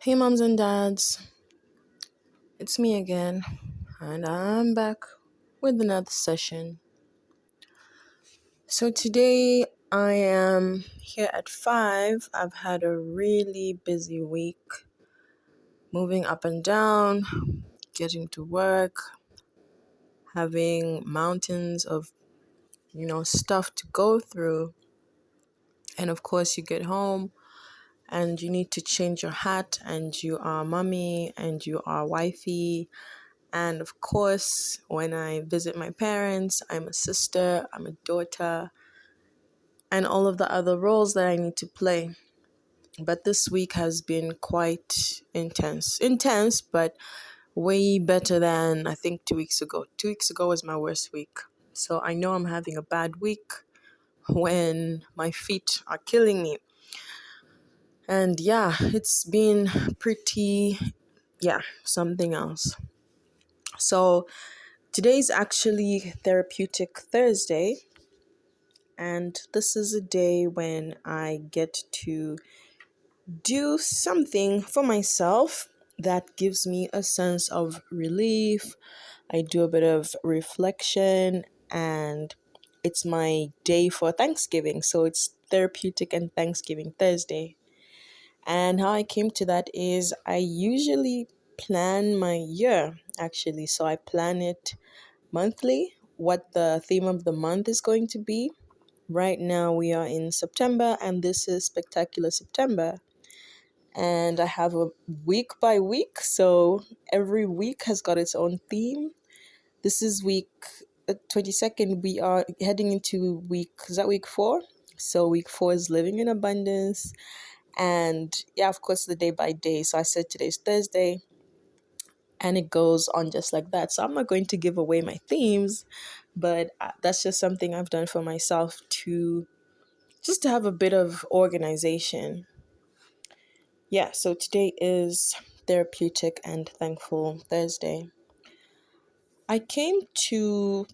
Hey, moms and dads, it's me again, and I'm back with another session. So, today I am here at 5. I've had a really busy week, moving up and down, getting to work, having mountains of, stuff to go through. And of course, you get home and you need to change your hat, and you are mommy and you are wifey. And of course, when I visit my parents, I'm a sister, I'm a daughter, and all of the other roles that I need to play. But this week has been quite intense. Intense, but way better than I think 2 weeks ago. 2 weeks ago was my worst week. So I know I'm having a bad week when my feet are killing me. And yeah, it's been something else. So today's actually Therapeutic Thursday, and this is a day when I get to do something for myself that gives me a sense of relief. I do a bit of reflection, and it's my day for Thanksgiving. So it's Therapeutic and Thanksgiving Thursday. And how I came to that is I usually plan my year actually. So I plan it monthly, what the theme of the month is going to be. Right now we are in September, and this is Spectacular September. And I have a week by week, so every week has got its own theme. This is week 22nd. We are heading into is that week 4? So week 4 is living in abundance. And yeah, of course, the day by day. So I said today's Thursday, and it goes on just like that. So I'm not going to give away my themes, but that's just something I've done for myself to have a bit of organization. Yeah, so today is Therapeutic and Thankful Thursday. I came to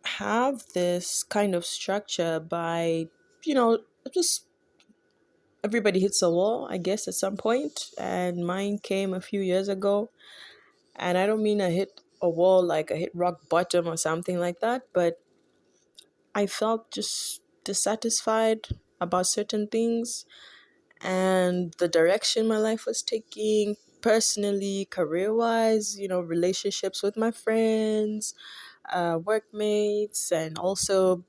have this kind of structure by, you know, just everybody hits a wall, I guess, at some point, and mine came a few years ago. And I don't mean I hit a wall like I hit rock bottom or something like that, but I felt just dissatisfied about certain things and the direction my life was taking personally, career wise, relationships with my friends, workmates, and also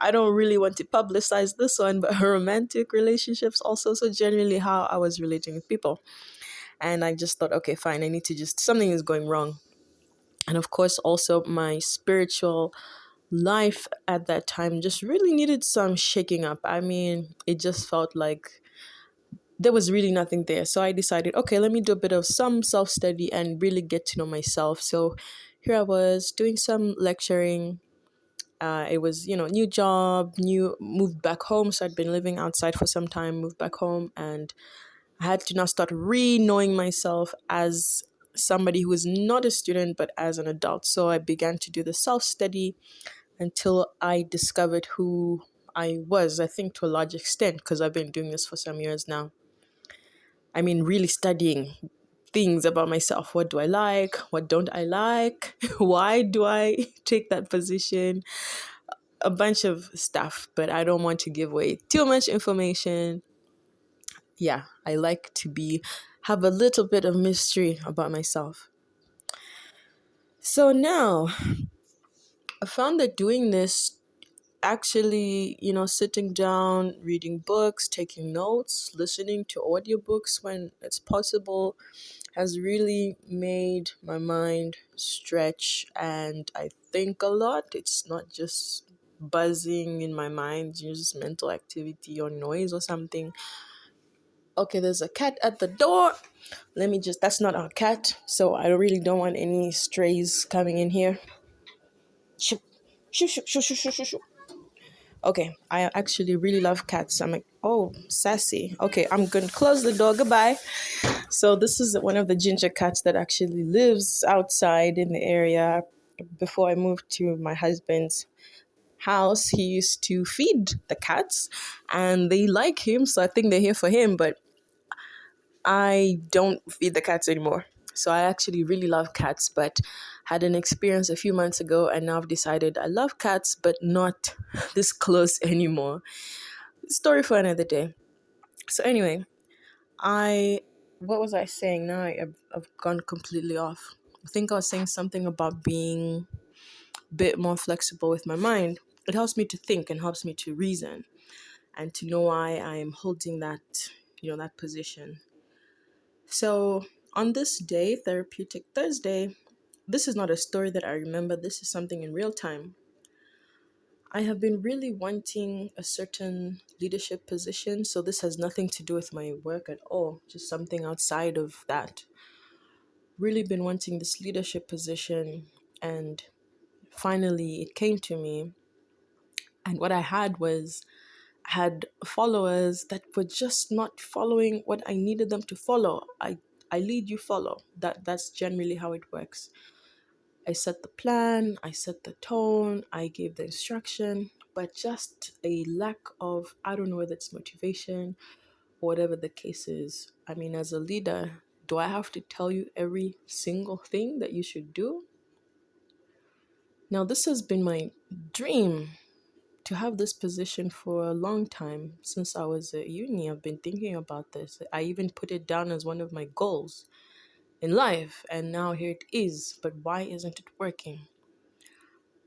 I don't really want to publicize this one, but romantic relationships also. So generally how I was relating with people. And I just thought, okay, fine, I need to something is going wrong. And of course, also my spiritual life at that time just really needed some shaking up. I mean, it just felt like there was really nothing there. So I decided, okay, let me do a bit of some self study and really get to know myself. So here I was doing some lecturing. It was, new job, moved back home. So I'd been living outside for some time, moved back home, and I had to now start re-knowing myself as somebody who is not a student, but as an adult. So I began to do the self-study until I discovered who I was, I think to a large extent, because I've been doing this for some years now. I mean, really studying things about myself. What do I like? What don't I like? Why do I take that position? A bunch of stuff, but I don't want to give away too much information. Yeah, I like to have a little bit of mystery about myself. So now I found that doing this actually, sitting down, reading books, taking notes, listening to audiobooks when it's possible has really made my mind stretch, and I think a lot. It's not just buzzing in my mind, just mental activity or noise or something. Okay, there's a cat at the door. That's not our cat, so I really don't want any strays coming in here. Shoo, shoo, shoo, shoo, shoo, shoo, shoo, shoo. Okay, I actually really love cats. I'm like, oh, sassy. Okay, I'm going to close the door. Goodbye. So this is one of the ginger cats that actually lives outside in the area. Before I moved to my husband's house, he used to feed the cats, and they like him, so I think they're here for him. But I don't feed the cats anymore. So I actually really love cats, but had an experience a few months ago, and now I've decided I love cats, but not this close anymore. Story for another day. So anyway, I what was I saying? Now I've gone completely off. I think I was saying something about being a bit more flexible with my mind. It helps me to think and helps me to reason and to know why I am holding that, that position. So on this day, Therapeutic Thursday, this is not a story that I remember. This is something in real time. I have been really wanting a certain leadership position. So this has nothing to do with my work at all, just something outside of that. Really been wanting this leadership position, and finally it came to me. And what I had followers that were just not following what I needed them to follow. I lead, you follow. That's generally how it works. I set the plan, I set the tone, I gave the instruction, but just a lack of, I don't know whether it's motivation or whatever the case is. I mean, as a leader, do I have to tell you every single thing that you should do? Now, this has been my dream to have this position for a long time. Since I was at uni, I've been thinking about this. I even put it down as one of my goals in life, and now here it is. But why isn't it working?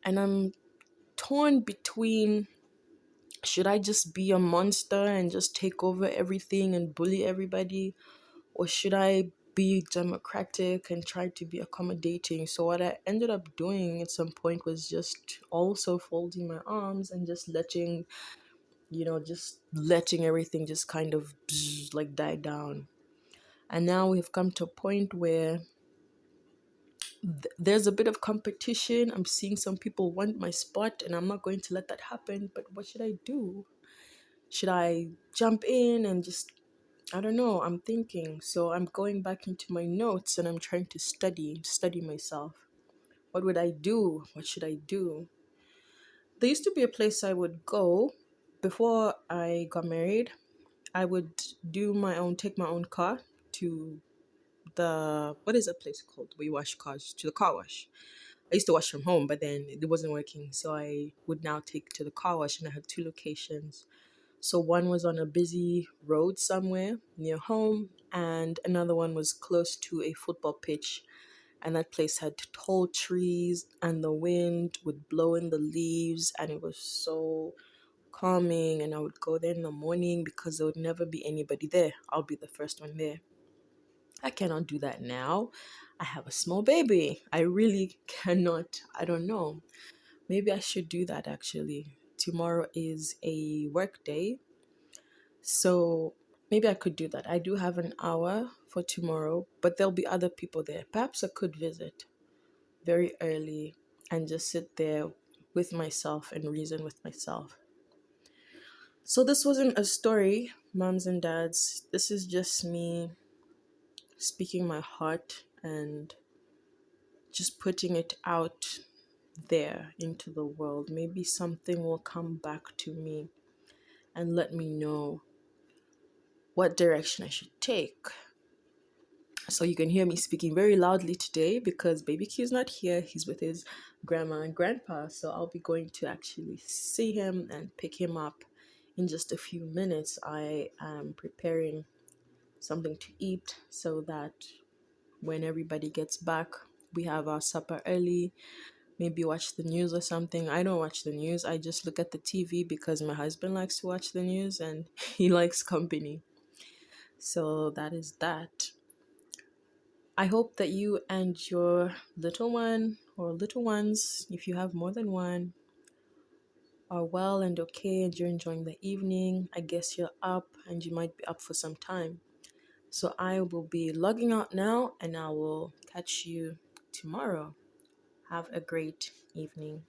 And I'm torn between, should I just be a monster and just take over everything and bully everybody, or should I be democratic and try to be accommodating? So what I ended up doing at some point was just also folding my arms and just letting everything just kind of like die down. And now we've come to a point where there's a bit of competition. I'm seeing some people want my spot, and I'm not going to let that happen. But what should I do? Should I jump in and just, I don't know, I'm thinking. So I'm going back into my notes and I'm trying to study myself. What would I do? What should I do? There used to be a place I would go before I got married. I would take my own car to what is that place called where you wash cars? To the car wash. I used to wash from home, but then it wasn't working. So I would now take to the car wash, and I had two locations. So one was on a busy road somewhere near home, and another one was close to a football pitch. And that place had tall trees, and the wind would blow in the leaves, and it was so calming. And I would go there in the morning because there would never be anybody there. I'll be the first one there. I cannot do that now. I have a small baby. I really cannot. I don't know. Maybe I should do that actually. Tomorrow is a work day. So maybe I could do that. I do have an hour for tomorrow, but there'll be other people there. Perhaps I could visit very early and just sit there with myself and reason with myself. So this wasn't a story, moms and dads. This is just me speaking my heart and just putting it out there into the world. Maybe something will come back to me and let me know what direction I should take. So you can hear me speaking very loudly today because baby Q is not here. He's with his grandma and grandpa. So I'll be going to actually see him and pick him up in just a few minutes. I am preparing something to eat so that when everybody gets back, we have our supper early. Maybe watch the news or something. I don't watch the news. I just look at the TV because my husband likes to watch the news and he likes company. So that is that. I hope that you and your little one or little ones, if you have more than one, are well and okay and you're enjoying the evening. I guess you're up and you might be up for some time. So I will be logging out now and I will catch you tomorrow. Have a great evening.